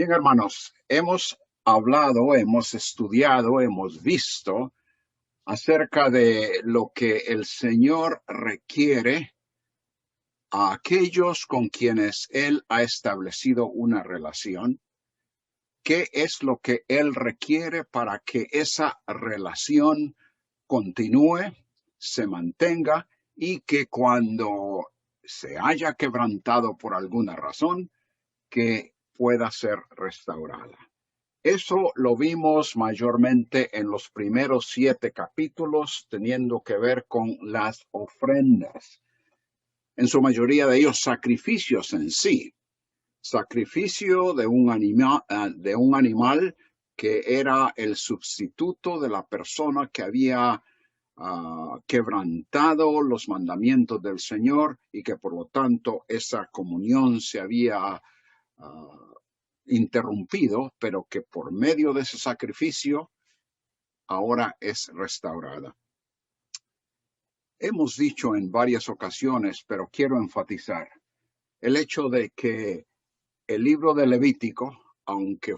Bien, hermanos, hemos hablado, hemos estudiado, hemos visto acerca de lo que el Señor requiere a aquellos con quienes Él ha establecido una relación. ¿Qué es lo que Él requiere para que esa relación continúe, se mantenga y que cuando se haya quebrantado por alguna razón, que pueda ser restaurada? Eso lo vimos mayormente en los primeros 7 capítulos, teniendo que ver con las ofrendas. En su mayoría de ellos, sacrificios en sí. Sacrificio de un animal que era el sustituto de la persona que había quebrantado los mandamientos del Señor y que por lo tanto esa comunión se había interrumpido, pero que por medio de ese sacrificio ahora es restaurada. Hemos dicho en varias ocasiones, pero quiero enfatizar el hecho de que el libro de Levítico, aunque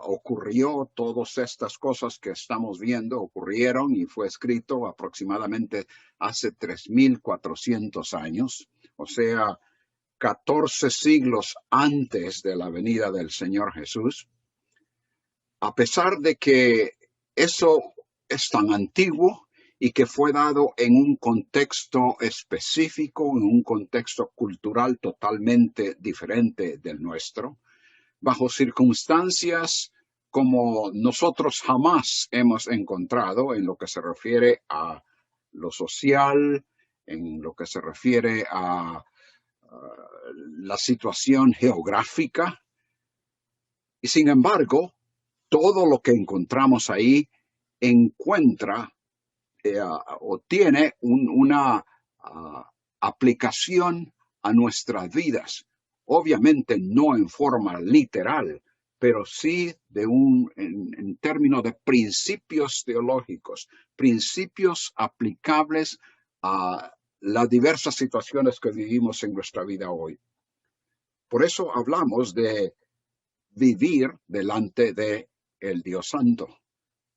ocurrió todas estas cosas que estamos viendo, ocurrieron y fue escrito aproximadamente hace 3,400 años, o sea, 14 siglos antes de la venida del Señor Jesús. A pesar de que eso es tan antiguo y que fue dado en un contexto específico, en un contexto cultural totalmente diferente del nuestro, bajo circunstancias como nosotros jamás hemos encontrado en lo que se refiere a lo social, en lo que se refiere a la situación geográfica. Y sin embargo, todo lo que encontramos ahí encuentra o tiene una aplicación a nuestras vidas. Obviamente no en forma literal, pero sí en términos de principios teológicos, principios aplicables a las diversas situaciones que vivimos en nuestra vida hoy. Por eso hablamos de vivir delante de el Dios Santo,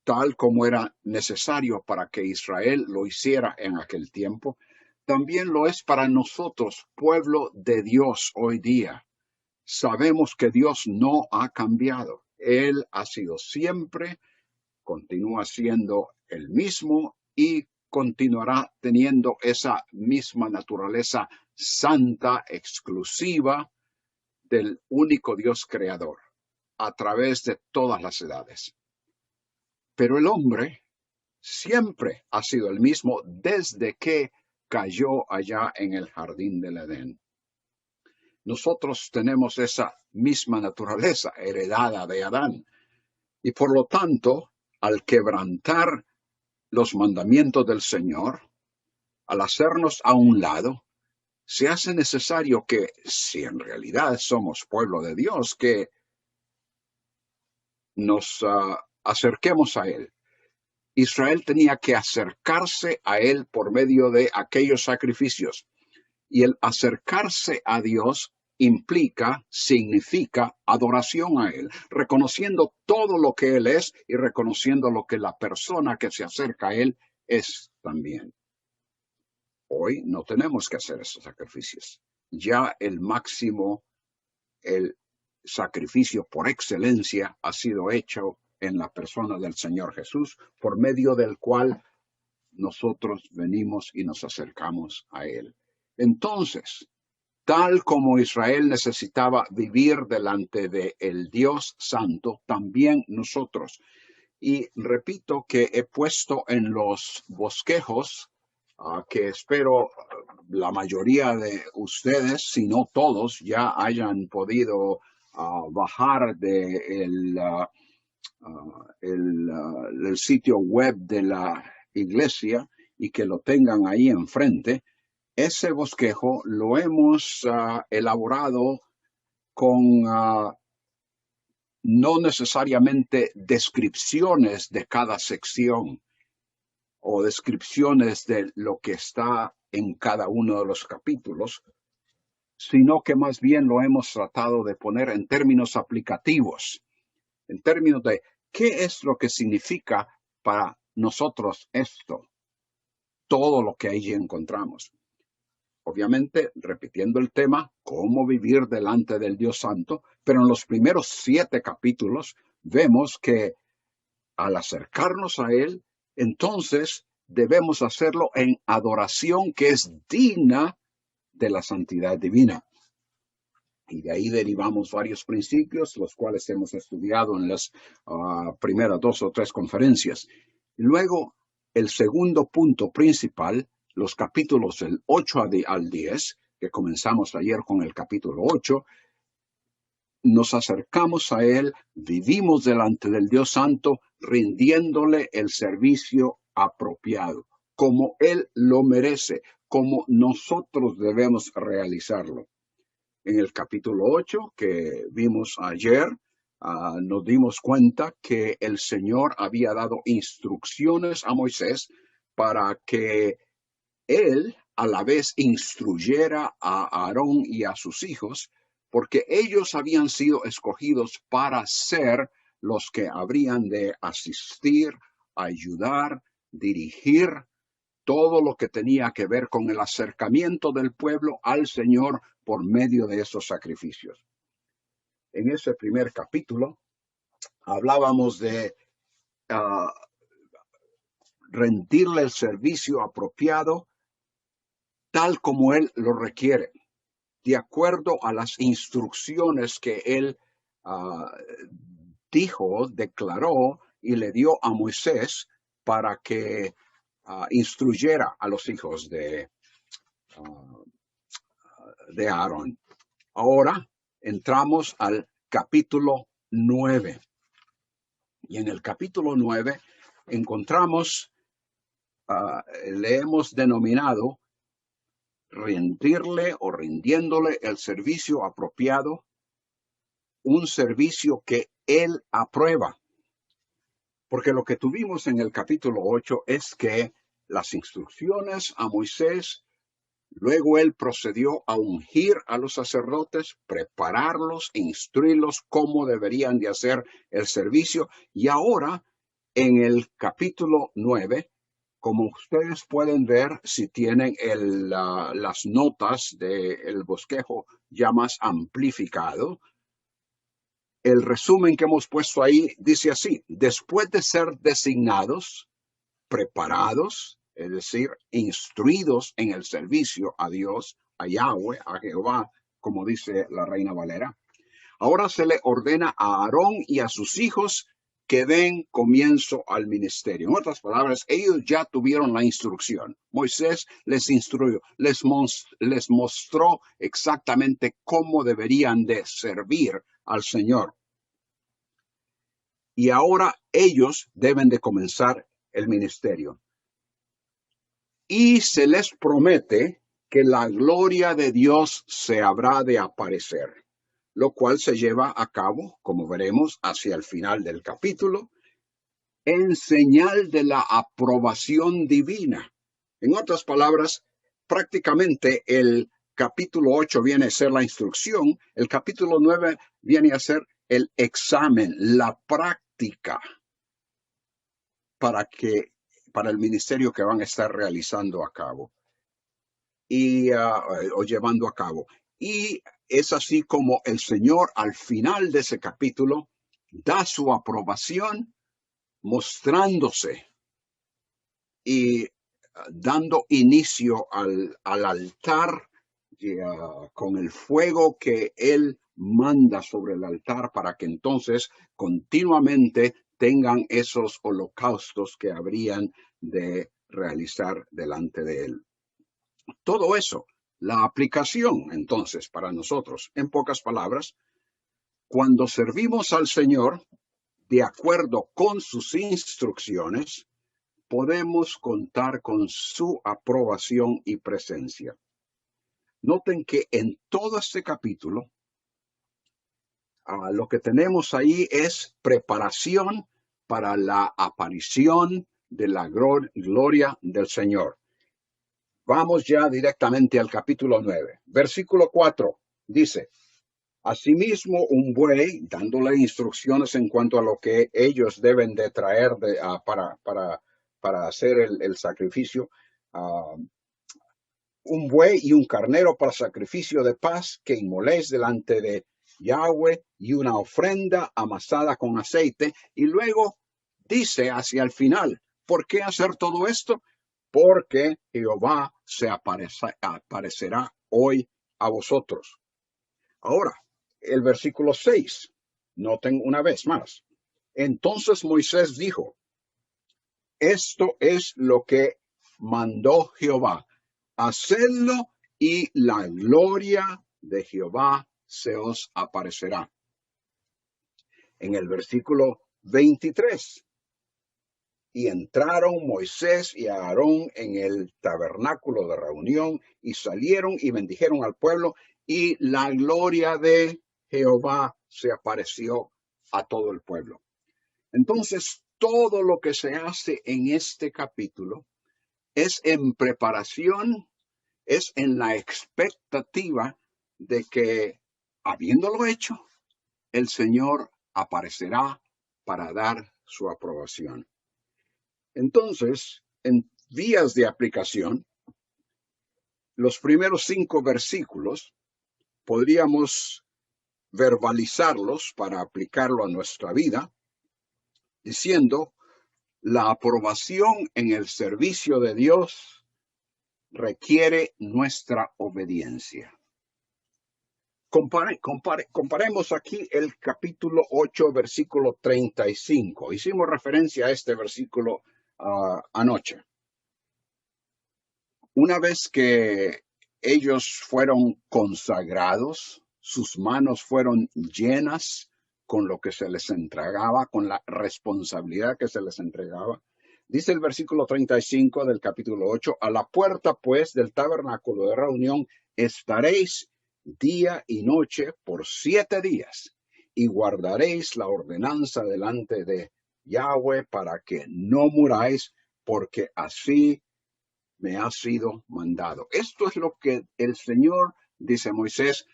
tal como era necesario para que Israel lo hiciera en aquel tiempo, también lo es para nosotros, pueblo de Dios hoy día. Sabemos que Dios no ha cambiado. Él ha sido siempre, continúa siendo el mismo y continuará teniendo esa misma naturaleza santa, exclusiva del único Dios creador, a través de todas las edades. Pero el hombre siempre ha sido el mismo desde que cayó allá en el jardín del Edén. Nosotros tenemos esa misma naturaleza heredada de Adán y por lo tanto, al quebrantar los mandamientos del Señor, al hacernos a un lado, se hace necesario que, si en realidad somos pueblo de Dios, que nos acerquemos a Él. Israel tenía que acercarse a Él por medio de aquellos sacrificios. Y el acercarse a Dios significa adoración a Él, reconociendo todo lo que Él es y reconociendo lo que la persona que se acerca a Él es también. Hoy no tenemos que hacer esos sacrificios. Ya el sacrificio por excelencia ha sido hecho en la persona del Señor Jesús, por medio del cual nosotros venimos y nos acercamos a Él. Entonces, tal como Israel necesitaba vivir delante de el Dios Santo, también nosotros. Y repito que he puesto en los bosquejos, que espero la mayoría de ustedes, si no todos, ya hayan podido bajar del sitio web de la iglesia y que lo tengan ahí enfrente. Ese bosquejo lo hemos elaborado con no necesariamente descripciones de cada sección o descripciones de lo que está en cada uno de los capítulos, sino que más bien lo hemos tratado de poner en términos aplicativos, en términos de qué es lo que significa para nosotros esto, todo lo que allí encontramos. Obviamente, repitiendo el tema, cómo vivir delante del Dios Santo, pero en los primeros 7 capítulos vemos que al acercarnos a Él, entonces debemos hacerlo en adoración que es digna de la santidad divina. Y de ahí derivamos varios principios, los cuales hemos estudiado en las primeras 2 o 3 conferencias. Y luego, el segundo punto principal, los capítulos del 8 al 10, que comenzamos ayer con el capítulo 8, nos acercamos a Él, vivimos delante del Dios Santo, rindiéndole el servicio apropiado, como Él lo merece, como nosotros debemos realizarlo. En el capítulo 8 que vimos ayer, nos dimos cuenta que el Señor había dado instrucciones a Moisés para que él a la vez instruyera a Aarón y a sus hijos, porque ellos habían sido escogidos para ser los que habrían de asistir, ayudar, dirigir todo lo que tenía que ver con el acercamiento del pueblo al Señor por medio de esos sacrificios. En ese primer capítulo hablábamos de rendirle el servicio apropiado tal como Él lo requiere, de acuerdo a las instrucciones que Él dijo, declaró y le dio a Moisés para que instruyera a los hijos de Aarón. Ahora entramos al capítulo 9. Y en el capítulo 9 encontramos, le hemos denominado rendirle o rindiéndole el servicio apropiado, un servicio que Él aprueba. Porque lo que tuvimos en el capítulo 8 es que las instrucciones a Moisés, luego Él procedió a ungir a los sacerdotes, prepararlos, instruirlos cómo deberían de hacer el servicio. Y ahora, en el capítulo 9, como ustedes pueden ver, si tienen las notas del bosquejo ya más amplificado, el resumen que hemos puesto ahí dice así: después de ser designados, preparados, es decir, instruidos en el servicio a Dios, a Yahweh, a Jehová, como dice la Reina Valera, ahora se le ordena a Aarón y a sus hijos que den comienzo al ministerio. En otras palabras, ellos ya tuvieron la instrucción. Moisés les instruyó, les mostró exactamente cómo deberían de servir al Señor. Y ahora ellos deben de comenzar el ministerio. Y se les promete que la gloria de Dios se habrá de aparecer, lo cual se lleva a cabo, como veremos, hacia el final del capítulo, en señal de la aprobación divina. En otras palabras, prácticamente el capítulo 8 viene a ser la instrucción, el capítulo 9 viene a ser el examen, la práctica para el ministerio que van a estar realizando a cabo o llevando a cabo. Y es así como el Señor al final de ese capítulo da su aprobación, mostrándose y dando inicio al altar con el fuego que Él manda sobre el altar, para que entonces continuamente tengan esos holocaustos que habrían de realizar delante de Él. Todo eso, la aplicación entonces para nosotros, en pocas palabras, cuando servimos al Señor de acuerdo con sus instrucciones, podemos contar con su aprobación y presencia. Noten que en todo este capítulo, lo que tenemos ahí es preparación para la aparición de la gloria del Señor. Vamos ya directamente al capítulo 9. Versículo 4 dice, asimismo un buey, dándole instrucciones en cuanto a lo que ellos deben de traer para hacer el sacrificio, un buey y un carnero para sacrificio de paz que inmoléis delante de Yahweh y una ofrenda amasada con aceite. Y luego dice hacia el final, ¿por qué hacer todo esto? Porque Jehová se aparecerá hoy a vosotros. Ahora, el versículo 6, noten una vez más. Entonces Moisés dijo, esto es lo que mandó Jehová, hacedlo y la gloria de Jehová se os aparecerá. En el versículo 23, y entraron Moisés y Aarón en el tabernáculo de reunión y salieron y bendijeron al pueblo y la gloria de Jehová se apareció a todo el pueblo. Entonces, todo lo que se hace en este capítulo es en preparación, es en la expectativa de que, habiéndolo hecho, el Señor aparecerá para dar su aprobación. Entonces, en vías de aplicación, los primeros 5 versículos podríamos verbalizarlos para aplicarlo a nuestra vida, diciendo, la aprobación en el servicio de Dios requiere nuestra obediencia. Comparemos aquí el capítulo 8, versículo 35. Hicimos referencia a este versículo anoche. Una vez que ellos fueron consagrados, sus manos fueron llenas con lo que se les entregaba, con la responsabilidad que se les entregaba. Dice el versículo 35 del capítulo 8, a la puerta pues del tabernáculo de reunión estaréis día y noche por 7 días y guardaréis la ordenanza delante de Yahweh para que no muráis, porque así me ha sido mandado. Esto es lo que el Señor, dice Moisés,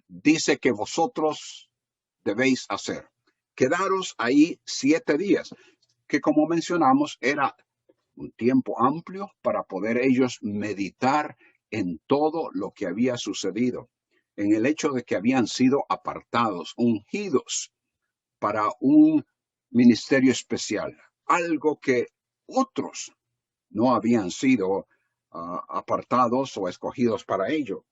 dice que vosotros debéis hacer. Quedaros ahí 7 días, que como mencionamos era un tiempo amplio para poder ellos meditar en todo lo que había sucedido, en el hecho de que habían sido apartados, ungidos para un ministerio especial, algo que otros no habían sido apartados o escogidos para ello.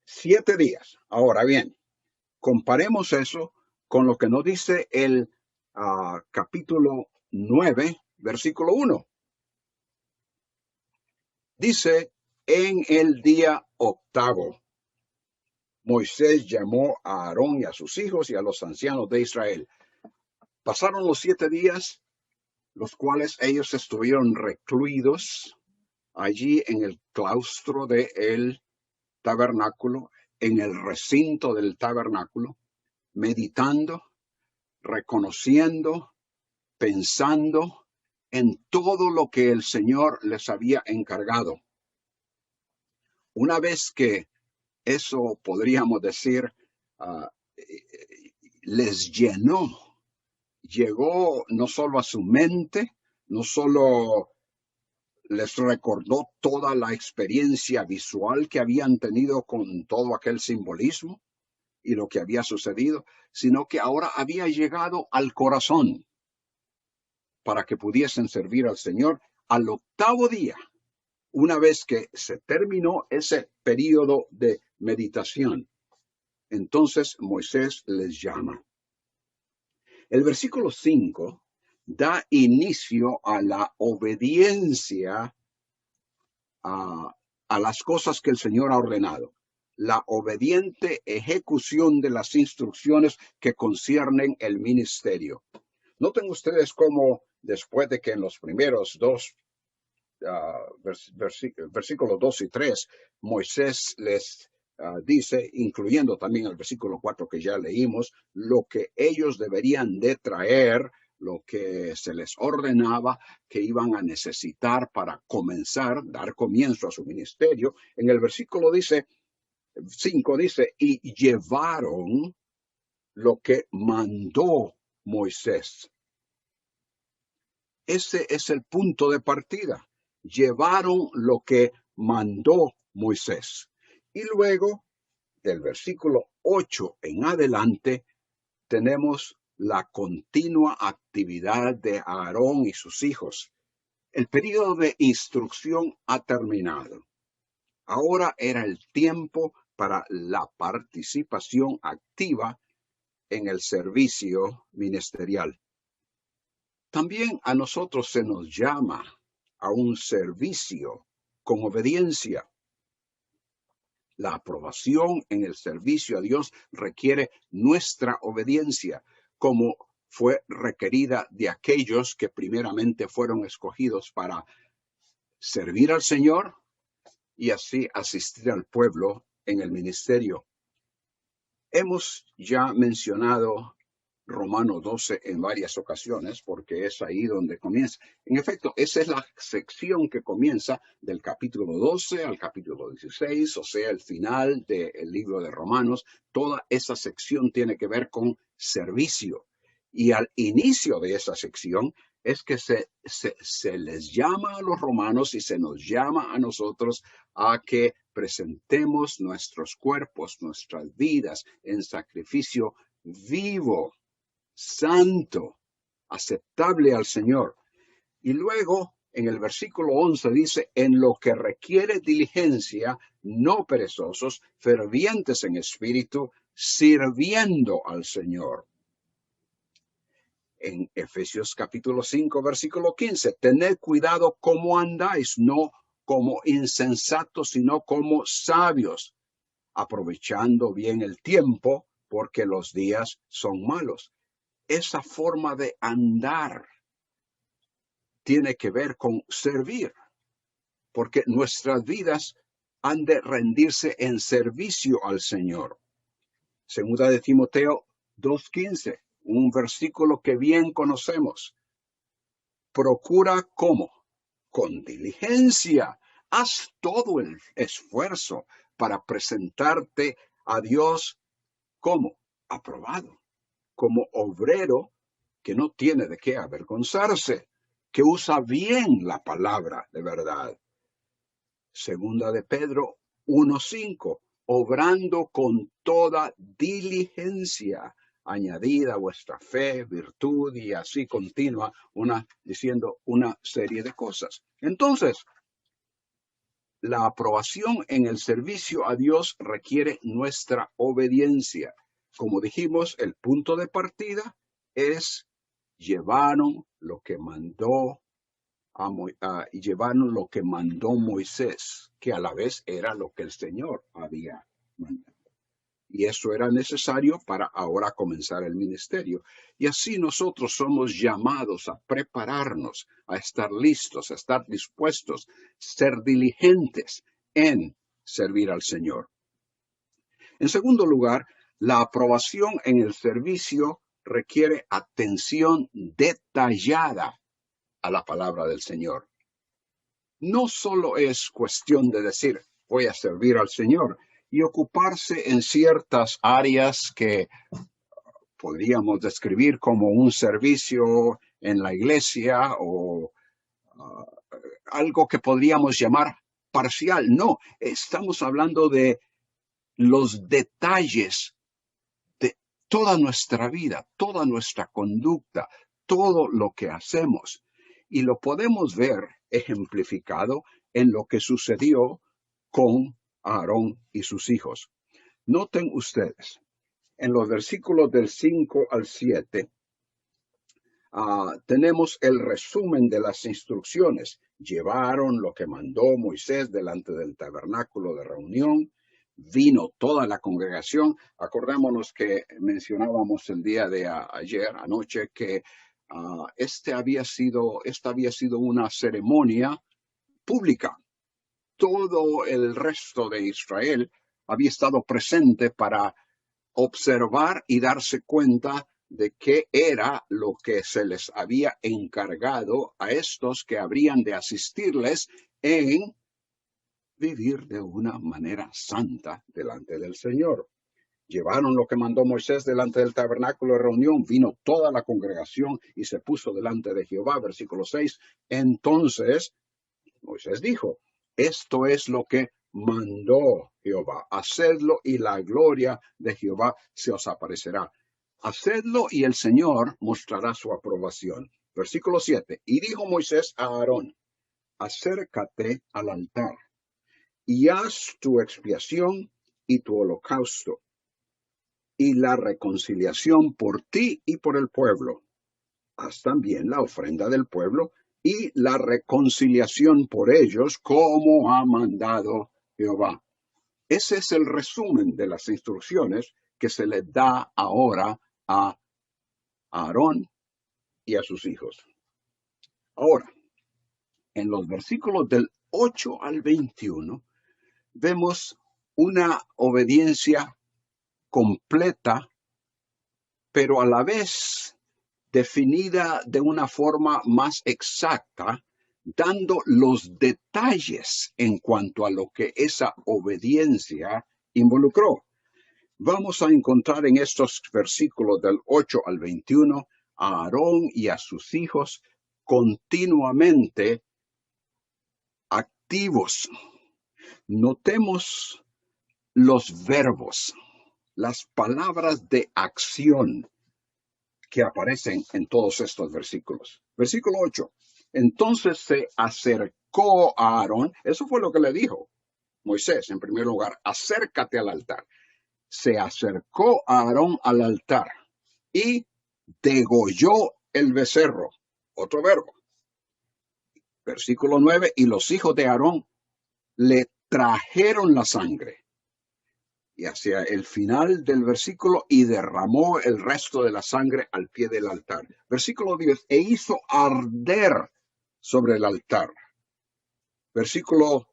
7 días. Ahora bien, comparemos eso con lo que nos dice el capítulo 9, versículo 1. Dice, en el día 8, Moisés llamó a Aarón y a sus hijos y a los ancianos de Israel. Pasaron los 7 días, los cuales ellos estuvieron recluidos allí en el claustro del tabernáculo, en el recinto del tabernáculo, meditando, reconociendo, pensando en todo lo que el Señor les había encargado. Una vez que eso, podríamos decir, les llegó no solo a su mente, no solo les recordó toda la experiencia visual que habían tenido con todo aquel simbolismo y lo que había sucedido, sino que ahora había llegado al corazón para que pudiesen servir al Señor al 8º día, una vez que se terminó ese periodo de meditación. Entonces Moisés les llama. El versículo 5 da inicio a la obediencia a las cosas que el Señor ha ordenado. La obediente ejecución de las instrucciones que conciernen el ministerio. Noten ustedes cómo después de que en los primeros dos versículos 2 y 3, Moisés les dice, incluyendo también el versículo 4 que ya leímos, lo que ellos deberían de traer lo que se les ordenaba que iban a necesitar para comenzar, dar comienzo a su ministerio. En el versículo 5 dice, y llevaron lo que mandó Moisés. Ese es el punto de partida. Llevaron lo que mandó Moisés. Y luego, del versículo 8 en adelante, tenemos la continua actividad de Aarón y sus hijos. El periodo de instrucción ha terminado. Ahora era el tiempo para la participación activa en el servicio ministerial. También a nosotros se nos llama a un servicio con obediencia. La aprobación en el servicio a Dios requiere nuestra obediencia, como fue requerida de aquellos que primeramente fueron escogidos para servir al Señor y así asistir al pueblo en el ministerio. Hemos ya mencionado Romanos 12 en varias ocasiones, porque es ahí donde comienza. En efecto, esa es la sección que comienza del capítulo 12 al capítulo 16, o sea, el final del libro de Romanos. Toda esa sección tiene que ver con servicio. Y al inicio de esa sección es que se les llama a los romanos y se nos llama a nosotros a que presentemos nuestros cuerpos, nuestras vidas en sacrificio vivo, santo, aceptable al Señor. Y luego, en el versículo 11 dice, en lo que requiere diligencia, no perezosos, fervientes en espíritu, sirviendo al Señor. En Efesios capítulo 5, versículo 15, tened cuidado cómo andáis, no como insensatos, sino como sabios, aprovechando bien el tiempo, porque los días son malos. Esa forma de andar tiene que ver con servir, porque nuestras vidas han de rendirse en servicio al Señor. Segunda de Timoteo 2:15, un versículo que bien conocemos. Procura ¿cómo? Con diligencia. Haz todo el esfuerzo para presentarte a Dios como aprobado, como obrero que no tiene de qué avergonzarse, que usa bien la palabra de verdad. Segunda de Pedro 1:5, obrando con toda diligencia, añadida vuestra fe, virtud, y así continúa diciendo una serie de cosas. Entonces, la aprobación en el servicio a Dios requiere nuestra obediencia. Como dijimos, el punto de partida es llevaron lo que mandó Moisés, que a la vez era lo que el Señor había mandado. Y eso era necesario para ahora comenzar el ministerio. Y así nosotros somos llamados a prepararnos, a estar listos, a estar dispuestos, ser diligentes en servir al Señor. En segundo lugar, la aprobación en el servicio requiere atención detallada a la palabra del Señor. No solo es cuestión de decir, voy a servir al Señor y ocuparse en ciertas áreas que podríamos describir como un servicio en la iglesia o algo que podríamos llamar parcial. No, estamos hablando de los detalles de toda nuestra vida, toda nuestra conducta, todo lo que hacemos. Y lo podemos ver ejemplificado en lo que sucedió con Aarón y sus hijos. Noten ustedes, en los versículos del 5 al 7, tenemos el resumen de las instrucciones. Llevaron lo que mandó Moisés delante del tabernáculo de reunión. Vino toda la congregación. Acordémonos que mencionábamos el día de ayer, anoche, que esta había sido una ceremonia pública. Todo el resto de Israel había estado presente para observar y darse cuenta de qué era lo que se les había encargado a estos que habrían de asistirles en vivir de una manera santa delante del Señor. Llevaron lo que mandó Moisés delante del tabernáculo de reunión, vino toda la congregación y se puso delante de Jehová, versículo 6. Entonces Moisés dijo, esto es lo que mandó Jehová, hacedlo y la gloria de Jehová se os aparecerá. Hacedlo y el Señor mostrará su aprobación. Versículo 7. Y dijo Moisés a Aarón, acércate al altar y haz tu expiación y tu holocausto y la reconciliación por ti y por el pueblo. Haz también la ofrenda del pueblo y la reconciliación por ellos, como ha mandado Jehová. Ese es el resumen de las instrucciones que se le da ahora a Aarón y a sus hijos. Ahora, en los versículos del 8 al 21, vemos una obediencia completa, pero a la vez definida de una forma más exacta, dando los detalles en cuanto a lo que esa obediencia involucró. Vamos a encontrar en estos versículos del 8 al 21 a Aarón y a sus hijos continuamente activos. Notemos los verbos, las palabras de acción que aparecen en todos estos versículos. Versículo 8. Entonces se acercó a Aarón, eso fue lo que le dijo Moisés en primer lugar, acércate al altar. Se acercó a Aarón al altar y degolló el becerro, otro verbo. Versículo 9, y los hijos de Aarón le trajeron la sangre. Y hacia el final del versículo, y derramó el resto de la sangre al pie del altar. Versículo 10, e hizo arder sobre el altar. Versículo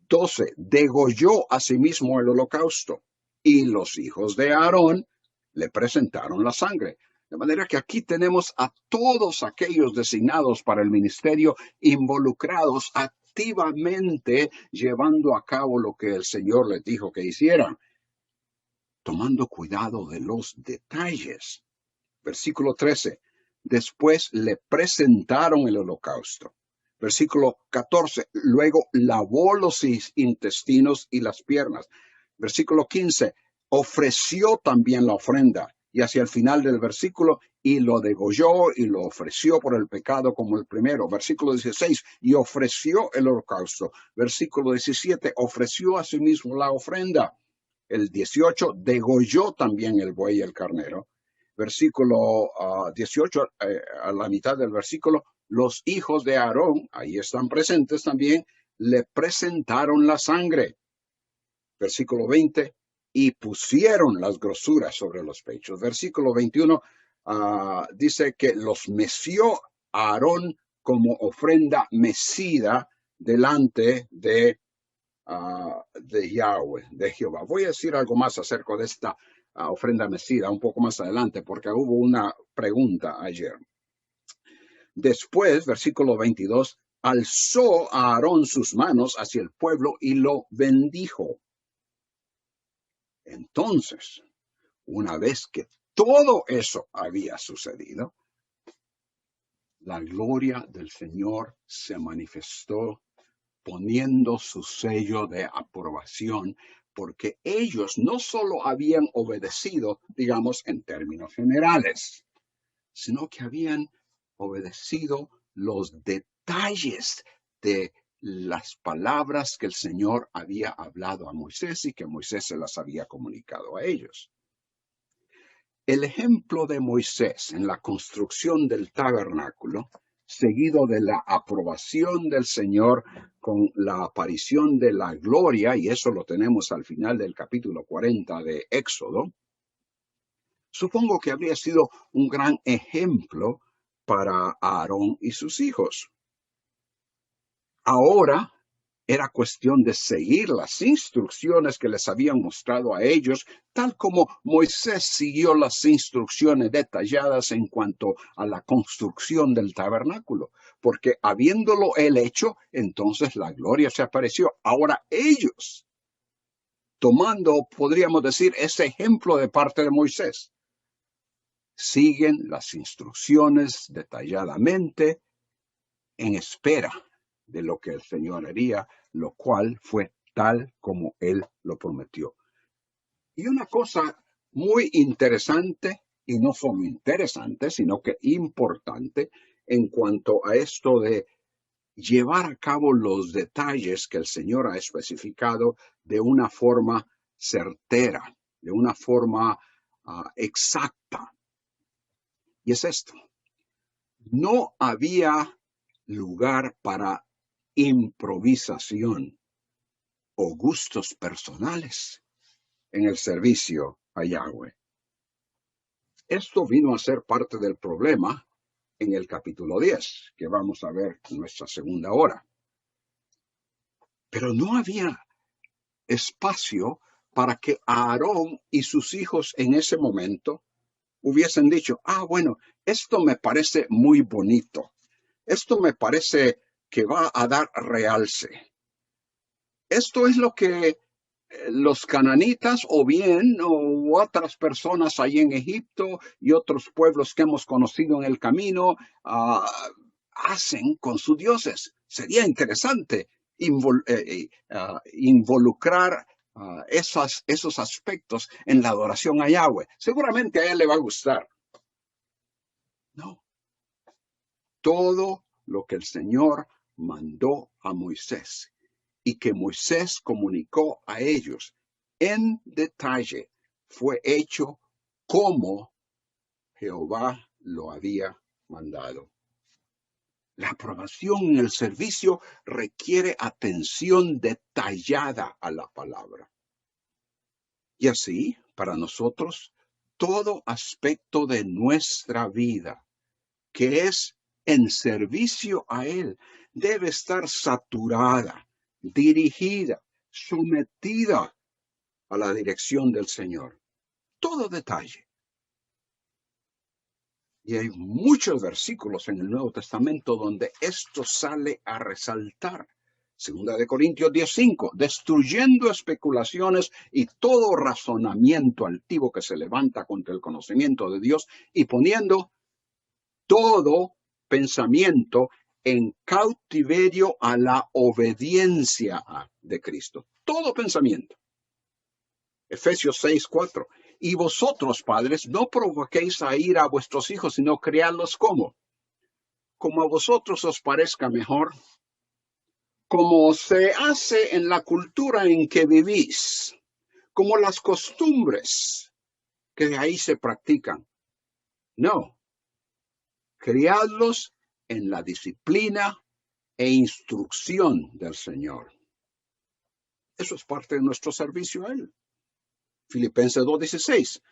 12, degolló asimismo el holocausto. Y los hijos de Aarón le presentaron la sangre. De manera que aquí tenemos a todos aquellos designados para el ministerio involucrados activamente llevando a cabo lo que el Señor les dijo que hicieran, tomando cuidado de los detalles. Versículo 13. Después le presentaron el holocausto. Versículo 14. Luego lavó los intestinos y las piernas. Versículo 15. Ofreció también la ofrenda. Y hacia el final del versículo, y lo degolló y lo ofreció por el pecado como el primero. Versículo 16, y ofreció el holocausto. Versículo 17, ofreció a sí mismo la ofrenda. El 18, degolló también el buey y el carnero. Versículo 18, a la mitad del versículo, los hijos de Aarón, ahí están presentes también, le presentaron la sangre. Versículo 20, y pusieron las grosuras sobre los pechos. Versículo 21 dice que los meció Aarón como ofrenda mecida delante de Yahweh, de Jehová. Voy a decir algo más acerca de esta ofrenda mecida un poco más adelante, porque hubo una pregunta ayer. Después, versículo 22, alzó a Aarón sus manos hacia el pueblo y lo bendijo. Entonces, una vez que todo eso había sucedido, la gloria del Señor se manifestó poniendo su sello de aprobación, porque ellos no solo habían obedecido, digamos, en términos generales, sino que habían obedecido los detalles de las palabras que el Señor había hablado a Moisés y que Moisés se las había comunicado a ellos. El ejemplo de Moisés en la construcción del tabernáculo, seguido de la aprobación del Señor con la aparición de la gloria, y eso lo tenemos al final del capítulo 40 de Éxodo, supongo que habría sido un gran ejemplo para Aarón y sus hijos. Ahora, Era cuestión de seguir las instrucciones que les habían mostrado a ellos, tal como Moisés siguió las instrucciones detalladas en cuanto a la construcción del tabernáculo, porque habiéndolo él hecho, entonces la gloria se apareció. Ahora ellos, tomando, podríamos decir, ese ejemplo de parte de Moisés, siguen las instrucciones detalladamente en espera de lo que el Señor haría, lo cual fue tal como Él lo prometió. Y una cosa muy interesante, y no solo interesante, sino que importante en cuanto a esto de llevar a cabo los detalles que el Señor ha especificado de una forma certera, de una forma exacta. Y es esto: no había lugar para improvisación o gustos personales en el servicio a Yahweh. Esto vino a ser parte del problema en el capítulo 10, que vamos a ver en nuestra segunda hora. Pero no había espacio para que Aarón y sus hijos en ese momento hubiesen dicho: bueno, esto me parece muy bonito. Esto me parece que va a dar realce. Esto es lo que los cananitas o otras personas ahí en Egipto y otros pueblos que hemos conocido en el camino hacen con sus dioses. Sería interesante involucrar esos aspectos en la adoración a Yahweh. Seguramente a él le va a gustar. No. Todo lo que el Señor mandó a Moisés y que Moisés comunicó a ellos en detalle fue hecho como Jehová lo había mandado. La aprobación en el servicio requiere atención detallada a la palabra. Y así, para nosotros, todo aspecto de nuestra vida que es en servicio a Él debe estar saturada, dirigida, sometida a la dirección del Señor. Todo detalle. Y hay muchos versículos en el Nuevo Testamento donde esto sale a resaltar. Segunda de Corintios 10:5, destruyendo especulaciones y todo razonamiento altivo que se levanta contra el conocimiento de Dios y poniendo todo pensamiento en cautiverio a la obediencia de Cristo. Todo pensamiento. Efesios 6:4. Y vosotros, padres, no provoquéis a ira a vuestros hijos, sino criadlos como a vosotros os parezca mejor, como se hace en la cultura en que vivís, como las costumbres que de ahí se practican. No, criadlos en la disciplina e instrucción del Señor. Eso es parte de nuestro servicio a Él. Filipenses 2:16.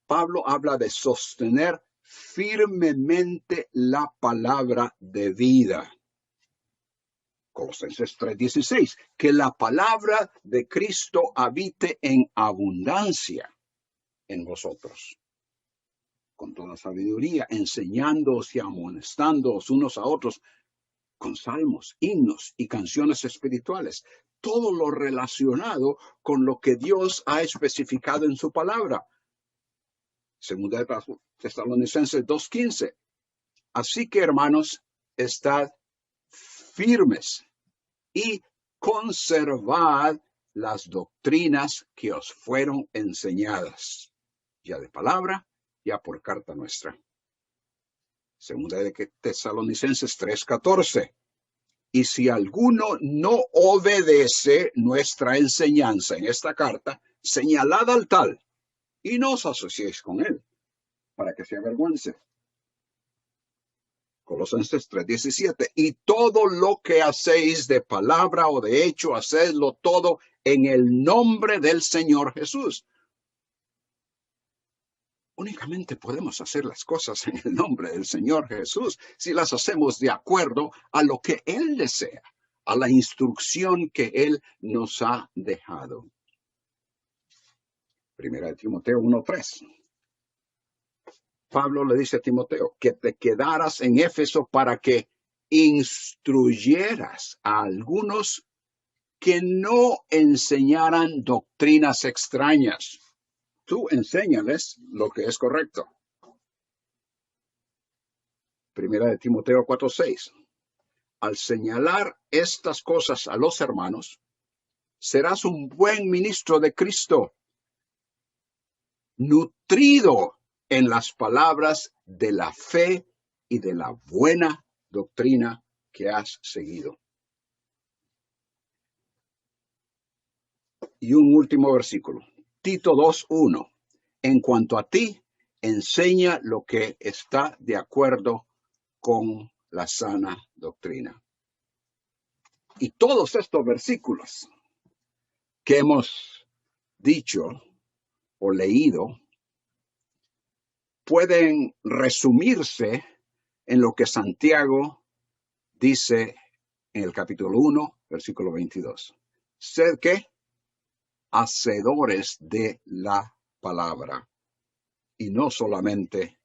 Pablo habla de sostener firmemente la palabra de vida. Colosenses 3:16. Que la palabra de Cristo habite en abundancia en vosotros, con toda sabiduría, enseñándoos y amonestándoos unos a otros con salmos, himnos y canciones espirituales. Todo lo relacionado con lo que Dios ha especificado en su palabra. Segunda de Tesalonicenses 2:15. Así que, hermanos, estad firmes y conservad las doctrinas que os fueron enseñadas, ya de palabra, ya por carta nuestra. Segunda de Tesalonicenses 3:14. Y si alguno no obedece nuestra enseñanza en esta carta, señalad al tal y no os asociéis con él, para que se avergüence. Colosenses 3:17. Y todo lo que hacéis de palabra o de hecho, hacedlo todo en el nombre del Señor Jesús. Únicamente podemos hacer las cosas en el nombre del Señor Jesús si las hacemos de acuerdo a lo que Él desea, a la instrucción que Él nos ha dejado. Primera de Timoteo 1:3. Pablo le dice a Timoteo que te quedaras en Éfeso para que instruyeras a algunos que no enseñaran doctrinas extrañas. Tú enséñales lo que es correcto. Primera de Timoteo 4:6. Al señalar estas cosas a los hermanos, serás un buen ministro de Cristo, nutrido en las palabras de la fe y de la buena doctrina que has seguido. Y un último versículo, Tito 2:1. En cuanto a ti, enseña lo que está de acuerdo con la sana doctrina. Y todos estos versículos que hemos dicho o leído pueden resumirse en lo que Santiago dice en el capítulo 1, versículo 22. Sed ¿qué? Hacedores de la palabra y no solamente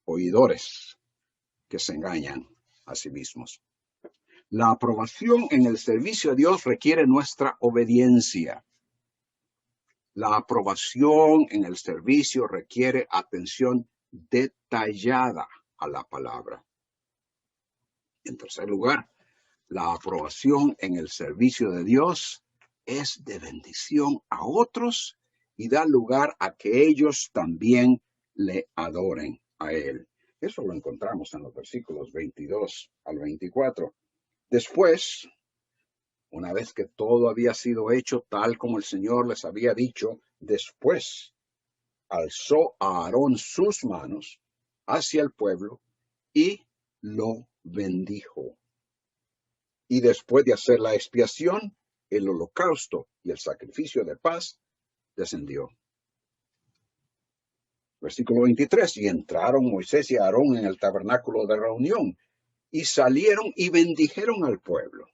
oidores que se engañan a sí mismos. La aprobación en el servicio a Dios requiere nuestra obediencia. La aprobación en el servicio requiere atención detallada a la palabra. En tercer lugar, la aprobación en el servicio de Dios es de bendición a otros y da lugar a que ellos también le adoren a Él. Eso lo encontramos en los versículos 22 al 24. Después, una vez que todo había sido hecho tal como el Señor les había dicho, después alzó a Aarón sus manos hacia el pueblo y lo bendijo. Y después de hacer la expiación, el holocausto y el sacrificio de paz descendió. Versículo 23. Y entraron Moisés y Aarón en el tabernáculo de reunión y salieron y bendijeron al pueblo.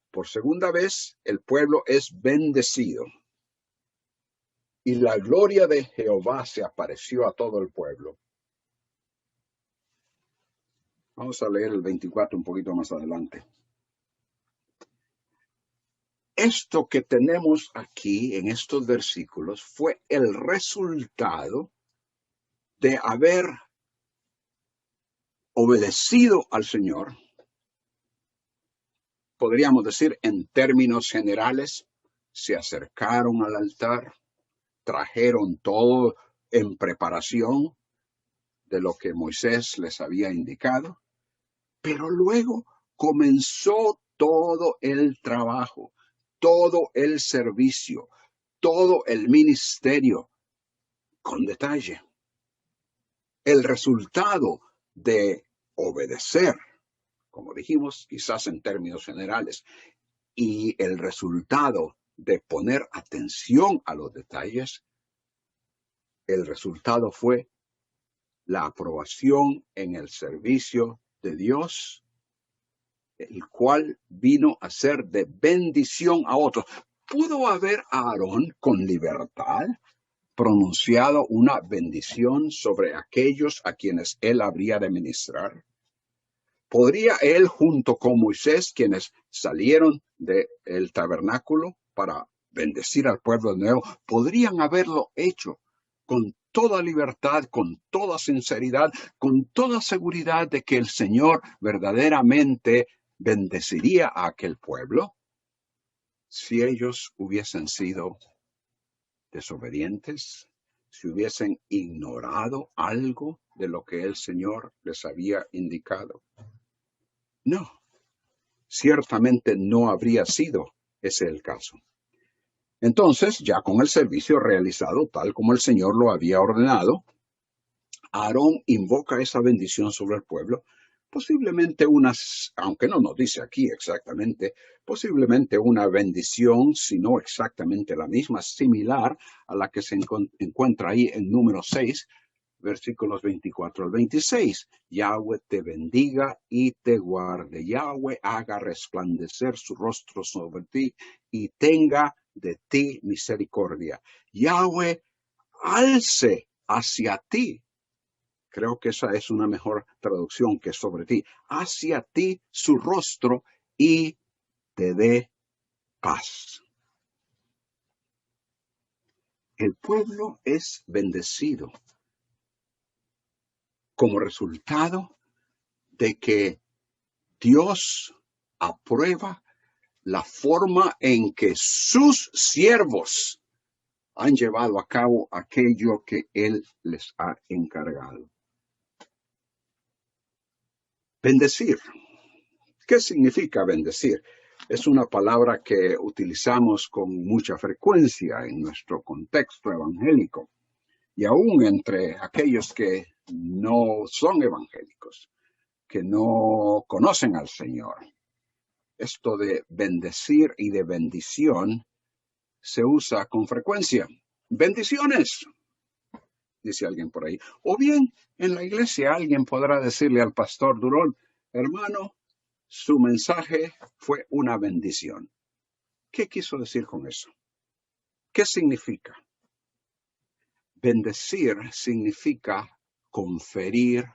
Por segunda vez, el pueblo es bendecido. Y la gloria de Jehová se apareció a todo el pueblo. Vamos a leer el 24 un poquito más adelante. Esto que tenemos aquí en estos versículos fue el resultado de haber obedecido al Señor. Podríamos decir en términos generales, se acercaron al altar, trajeron todo en preparación de lo que Moisés les había indicado, pero luego comenzó todo el trabajo, todo el servicio, todo el ministerio, con detalle. El resultado de obedecer, como dijimos, quizás en términos generales, y el resultado de poner atención a los detalles, el resultado fue la aprobación en el servicio de Dios, el cual vino a ser de bendición a otros. ¿Pudo haber Aarón con libertad pronunciado una bendición sobre aquellos a quienes él habría de ministrar? ¿Podría él, junto con Moisés, quienes salieron del tabernáculo para bendecir al pueblo de nuevo, podrían haberlo hecho con toda libertad, con toda sinceridad, con toda seguridad de que el Señor verdaderamente bendeciría a aquel pueblo si ellos hubiesen sido desobedientes, si hubiesen ignorado algo de lo que el Señor les había indicado? No, ciertamente no habría sido ese el caso. Entonces, ya con el servicio realizado tal como el Señor lo había ordenado, Aarón invoca esa bendición sobre el pueblo, posiblemente aunque no nos dice aquí exactamente, posiblemente una bendición, si no exactamente la misma, similar a la que se encuentra ahí en número 6, versículos 24 al 26. Yahweh te bendiga y te guarde. Yahweh haga resplandecer su rostro sobre ti y tenga de ti misericordia. Yahweh alce hacia ti. Creo que esa es una mejor traducción que sobre ti. Hacia ti su rostro y te dé paz. El pueblo es bendecido como resultado de que Dios aprueba la forma en que sus siervos han llevado a cabo aquello que Él les ha encargado. Bendecir. ¿Qué significa bendecir? Es una palabra que utilizamos con mucha frecuencia en nuestro contexto evangélico y aún entre aquellos que no son evangélicos, que no conocen al Señor. Esto de bendecir y de bendición se usa con frecuencia. Bendiciones, dice alguien por ahí. O bien, en la iglesia alguien podrá decirle al pastor Durón, hermano, su mensaje fue una bendición. ¿Qué quiso decir con eso? ¿Qué significa? Bendecir significa conferir,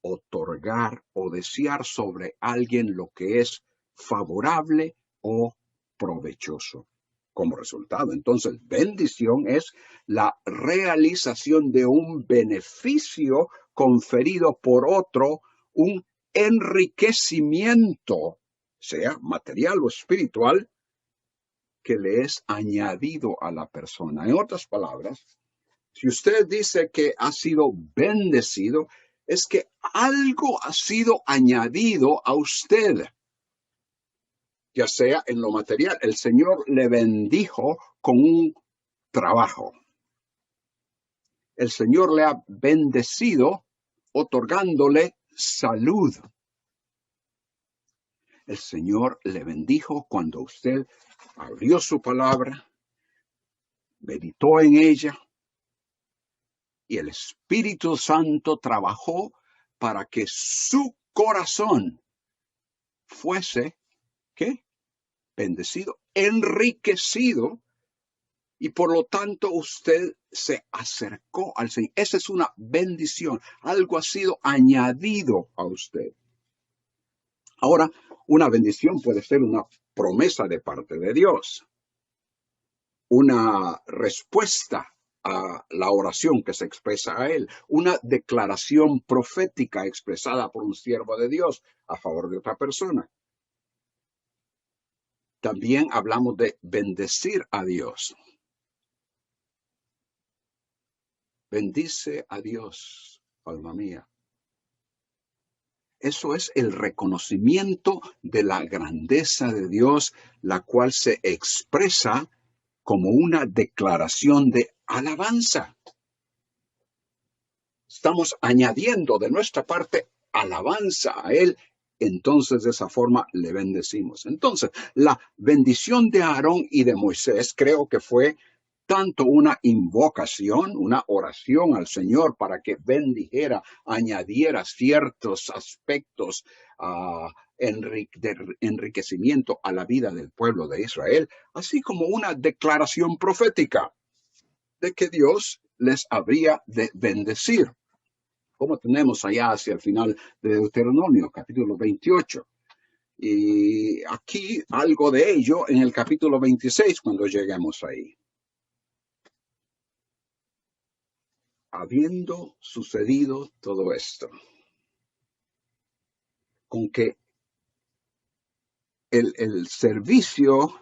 otorgar o desear sobre alguien lo que es favorable o provechoso. Como resultado, entonces, bendición es la realización de un beneficio conferido por otro, un enriquecimiento, sea material o espiritual, que le es añadido a la persona. En otras palabras, si usted dice que ha sido bendecido, es que algo ha sido añadido a usted, ya sea en lo material. El Señor le bendijo con un trabajo. El Señor le ha bendecido otorgándole salud. El Señor le bendijo cuando usted abrió su palabra, meditó en ella, y el Espíritu Santo trabajó para que su corazón fuese, ¿qué? Bendecido, enriquecido, y por lo tanto usted se acercó al Señor. Esa es una bendición. Algo ha sido añadido a usted. Ahora, una bendición puede ser una promesa de parte de Dios, una respuesta a la oración que se expresa a Él, una declaración profética expresada por un siervo de Dios a favor de otra persona. También hablamos de bendecir a Dios. Bendice a Dios, alma mía. Eso es el reconocimiento de la grandeza de Dios, la cual se expresa como una declaración de alabanza. Estamos añadiendo de nuestra parte alabanza a Él, entonces de esa forma le bendecimos. Entonces, la bendición de Aarón y de Moisés creo que fue tanto una invocación, una oración al Señor para que bendijera, añadiera ciertos aspectos de enriquecimiento a la vida del pueblo de Israel, así como una declaración profética de que Dios les habría de bendecir, como tenemos allá hacia el final de Deuteronomio, capítulo 28. Y aquí algo de ello en el capítulo 26, cuando lleguemos ahí. Habiendo sucedido todo esto, con que el servicio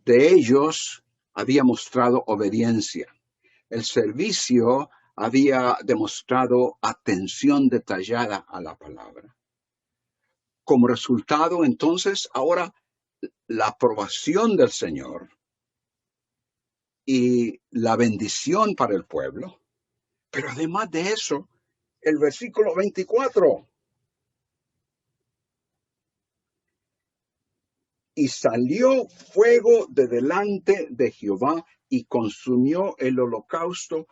de ellos había mostrado obediencia, el servicio había demostrado atención detallada a la palabra. Como resultado, entonces, ahora la aprobación del Señor y la bendición para el pueblo. Pero además de eso, el versículo 24. Y salió fuego de delante de Jehová y consumió el holocausto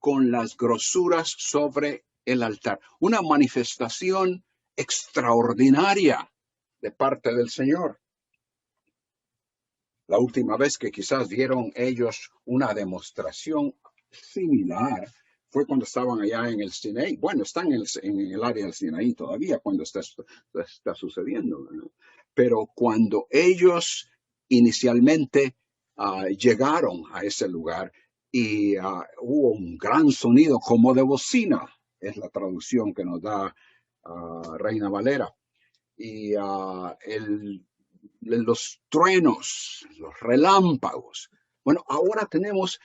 con las grosuras sobre el altar. Una manifestación extraordinaria de parte del Señor. La última vez que quizás vieron ellos una demostración similar fue cuando estaban allá en el Sinaí. Bueno, están en el área del Sinaí todavía cuando está sucediendo, ¿no? Pero cuando ellos inicialmente llegaron a ese lugar y hubo un gran sonido como de bocina, es la traducción que nos da Reina Valera. Y los truenos, los relámpagos. Bueno, ahora tenemos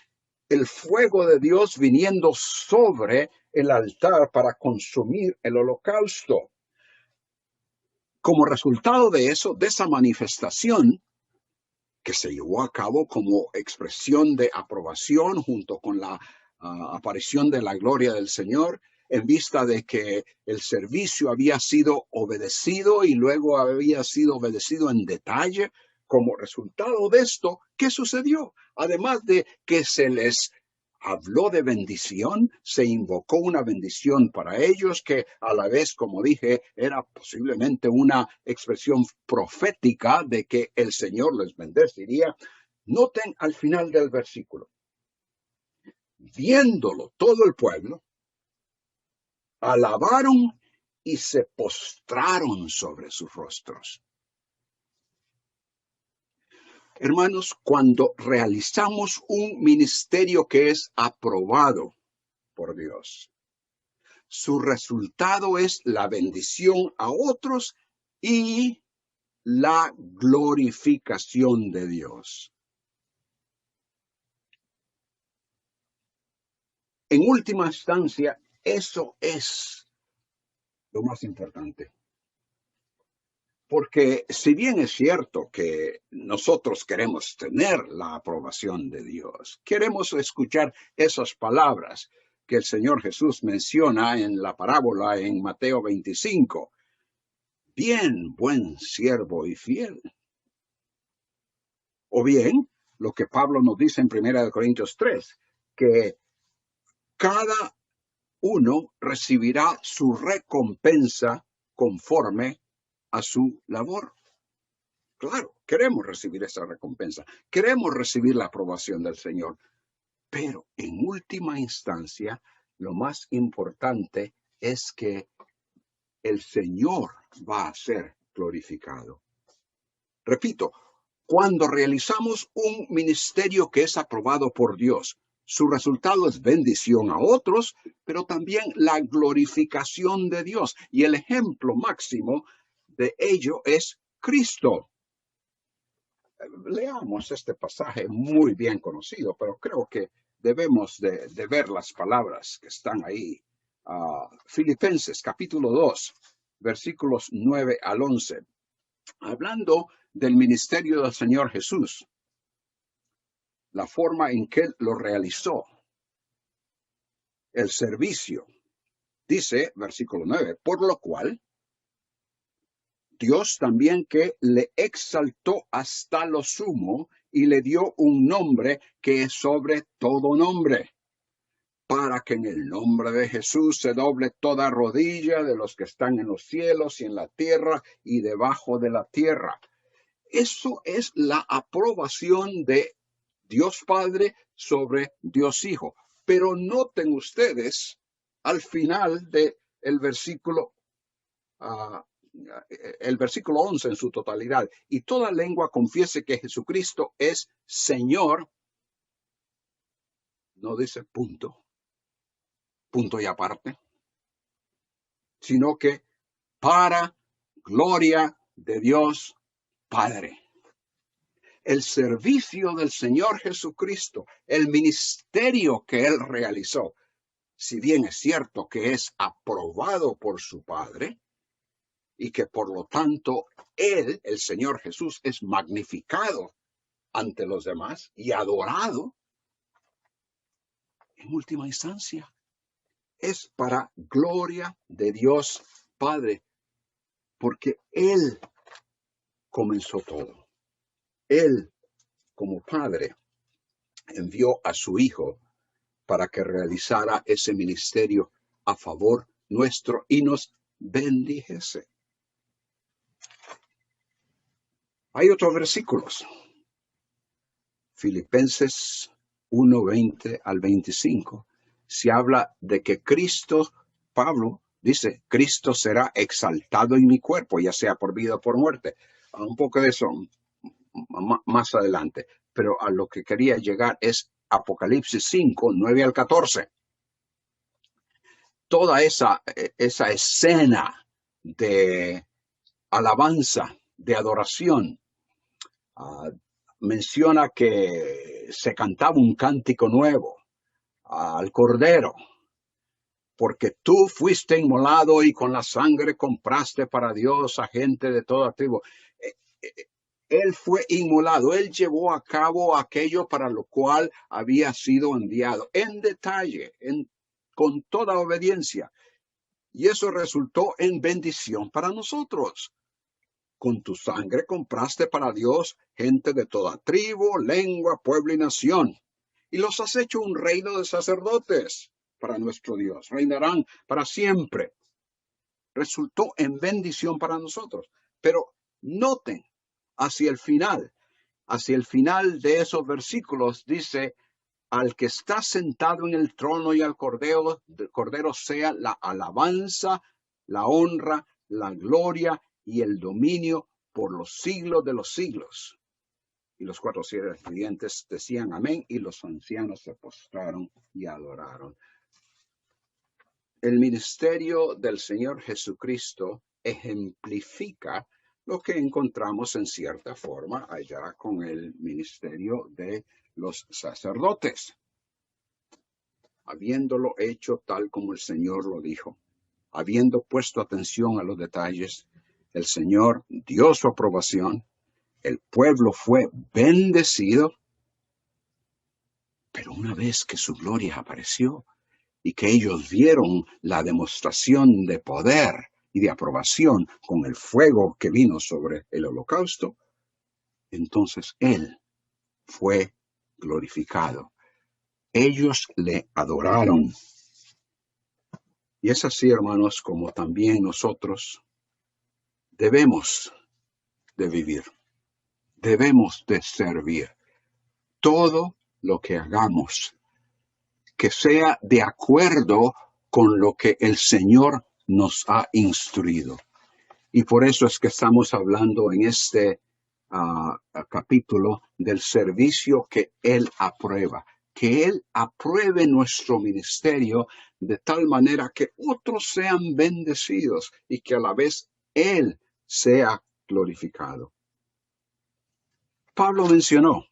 el fuego de Dios viniendo sobre el altar para consumir el holocausto. Como resultado de eso, de esa manifestación que se llevó a cabo como expresión de aprobación junto con la aparición de la gloria del Señor, en vista de que el servicio había sido obedecido y luego había sido obedecido en detalle. Como resultado de esto, ¿qué sucedió? Además de que se les habló de bendición, se invocó una bendición para ellos que a la vez, como dije, era posiblemente una expresión profética de que el Señor les bendeciría. Noten al final del versículo. Viéndolo todo el pueblo, alabaron y se postraron sobre sus rostros. Hermanos, cuando realizamos un ministerio que es aprobado por Dios, su resultado es la bendición a otros y la glorificación de Dios. En última instancia, eso es lo más importante. Porque si bien es cierto que nosotros queremos tener la aprobación de Dios, queremos escuchar esas palabras que el Señor Jesús menciona en la parábola en Mateo 25. Bien, buen siervo y fiel. O bien, lo que Pablo nos dice en 1 Corintios 3, que cada uno recibirá su recompensa conforme a su labor. Claro, queremos recibir esa recompensa, queremos recibir la aprobación del Señor, pero en última instancia, lo más importante es que el Señor va a ser glorificado. Repito, cuando realizamos un ministerio que es aprobado por Dios, su resultado es bendición a otros, pero también la glorificación de Dios. Y el ejemplo máximo de ello es Cristo. Leamos este pasaje muy bien conocido, pero creo que debemos de ver las palabras que están ahí. Filipenses capítulo 2, versículos 9 al 11. Hablando del ministerio del Señor Jesús, la forma en que Él lo realizó, el servicio. Dice, versículo 9, por lo cual, Dios también que le exaltó hasta lo sumo y le dio un nombre que es sobre todo nombre, para que en el nombre de Jesús se doble toda rodilla de los que están en los cielos y en la tierra y debajo de la tierra. Eso es la aprobación de Dios Padre sobre Dios Hijo. Pero noten ustedes al final del versículo el versículo 11 en su totalidad, y toda lengua confiese que Jesucristo es Señor, no dice punto y aparte, sino que para gloria de Dios Padre. El servicio del Señor Jesucristo, el ministerio que Él realizó, si bien es cierto que es aprobado por su Padre, y que por lo tanto Él, el Señor Jesús, es magnificado ante los demás y adorado, en última instancia, es para gloria de Dios Padre, porque Él comenzó todo. Él, como Padre, envió a su Hijo para que realizara ese ministerio a favor nuestro y nos bendijese. Hay otros versículos. Filipenses 1:20 al 25. Se habla de que Cristo, Pablo dice, Cristo será exaltado en mi cuerpo, ya sea por vida o por muerte. Un poco de eso más adelante. Pero a lo que quería llegar es Apocalipsis 5:9 al 14. Toda esa escena de alabanza, de adoración, menciona que se cantaba un cántico nuevo al Cordero, porque tú fuiste inmolado y con la sangre compraste para Dios a gente de toda tribu. Él fue inmolado, él llevó a cabo aquello para lo cual había sido enviado, en detalle, con toda obediencia. Y eso resultó en bendición para nosotros. Con tu sangre compraste para Dios gente de toda tribu, lengua, pueblo y nación. Y los has hecho un reino de sacerdotes para nuestro Dios. Reinarán para siempre. Resultó en bendición para nosotros. Pero noten, hacia el final de esos versículos dice, al que está sentado en el trono y al Cordero sea la alabanza, la honra, la gloria y el dominio por los siglos de los siglos. Y los 4 seres vivientes decían amén, y los ancianos se postraron y adoraron. El ministerio del Señor Jesucristo ejemplifica lo que encontramos en cierta forma allá con el ministerio de los sacerdotes, habiéndolo hecho tal como el Señor lo dijo, habiendo puesto atención a los detalles, el Señor dio su aprobación, el pueblo fue bendecido, pero una vez que su gloria apareció y que ellos vieron la demostración de poder y de aprobación con el fuego que vino sobre el holocausto, entonces Él fue glorificado. Ellos le adoraron. Y es así, hermanos, como también nosotros debemos de vivir, debemos de servir. Todo lo que hagamos, que sea de acuerdo con lo que el Señor nos ha instruido. Y por eso es que estamos hablando en este capítulo del servicio que Él aprueba. Que Él apruebe nuestro ministerio de tal manera que otros sean bendecidos y que a la vez Él sea glorificado. Pablo mencionó,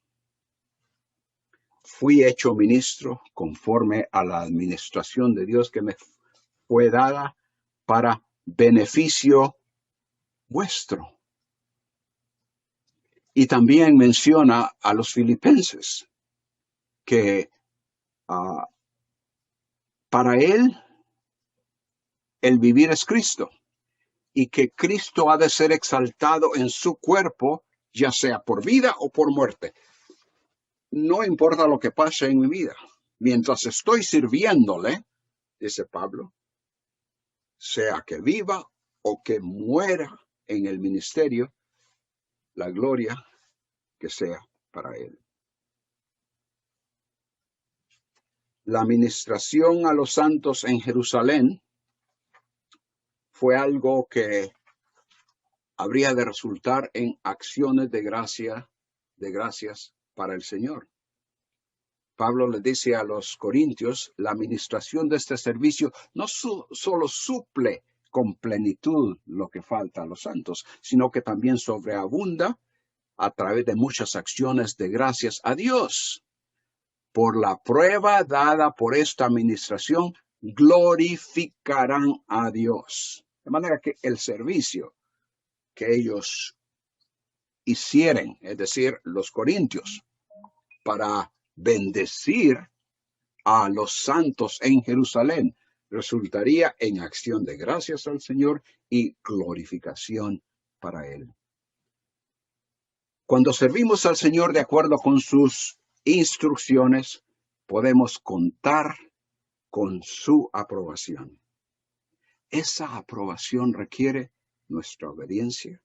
fui hecho ministro conforme a la administración de Dios que me fue dada para beneficio vuestro. Y también menciona a los filipenses que para él el vivir es Cristo y que Cristo ha de ser exaltado en su cuerpo, ya sea por vida o por muerte. No importa lo que pase en mi vida, mientras estoy sirviéndole, dice Pablo, sea que viva o que muera en el ministerio, la gloria que sea para él. La administración a los santos en Jerusalén fue algo que habría de resultar en acciones de gracias para el Señor. Pablo le dice a los corintios, la administración de este servicio no solo suple con plenitud lo que falta a los santos, sino que también sobreabunda a través de muchas acciones de gracias a Dios. Por la prueba dada por esta administración, glorificarán a Dios. De manera que el servicio que ellos hicieron, es decir, los corintios, para bendecir a los santos en Jerusalén, resultaría en acción de gracias al Señor y glorificación para Él. Cuando servimos al Señor de acuerdo con sus instrucciones, podemos contar con su aprobación. Esa aprobación requiere nuestra obediencia,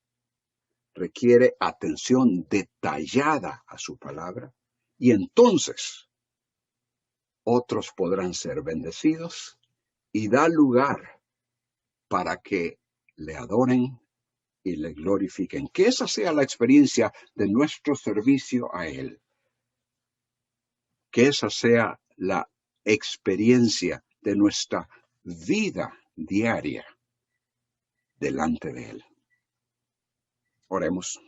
requiere atención detallada a su palabra, y entonces otros podrán ser bendecidos y dar lugar para que le adoren y le glorifiquen. Que esa sea la experiencia de nuestro servicio a Él. Que esa sea la experiencia de nuestra vida diaria delante de Él. Oremos.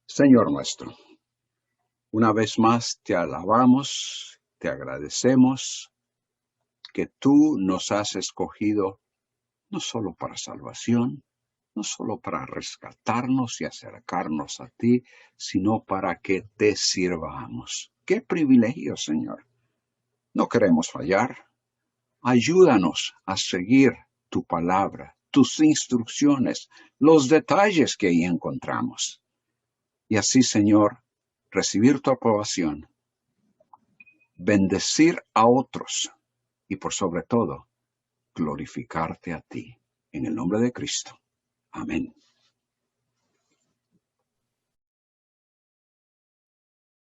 Señor nuestro, una vez más te alabamos, te agradecemos que tú nos has escogido no solo para salvación, no solo para rescatarnos y acercarnos a ti, sino para que te sirvamos. ¡Qué privilegio, Señor! No queremos fallar. Ayúdanos a seguir tu palabra, tus instrucciones, los detalles que ahí encontramos. Y así, Señor, recibir tu aprobación, bendecir a otros y por sobre todo, glorificarte a ti. En el nombre de Cristo. Amén.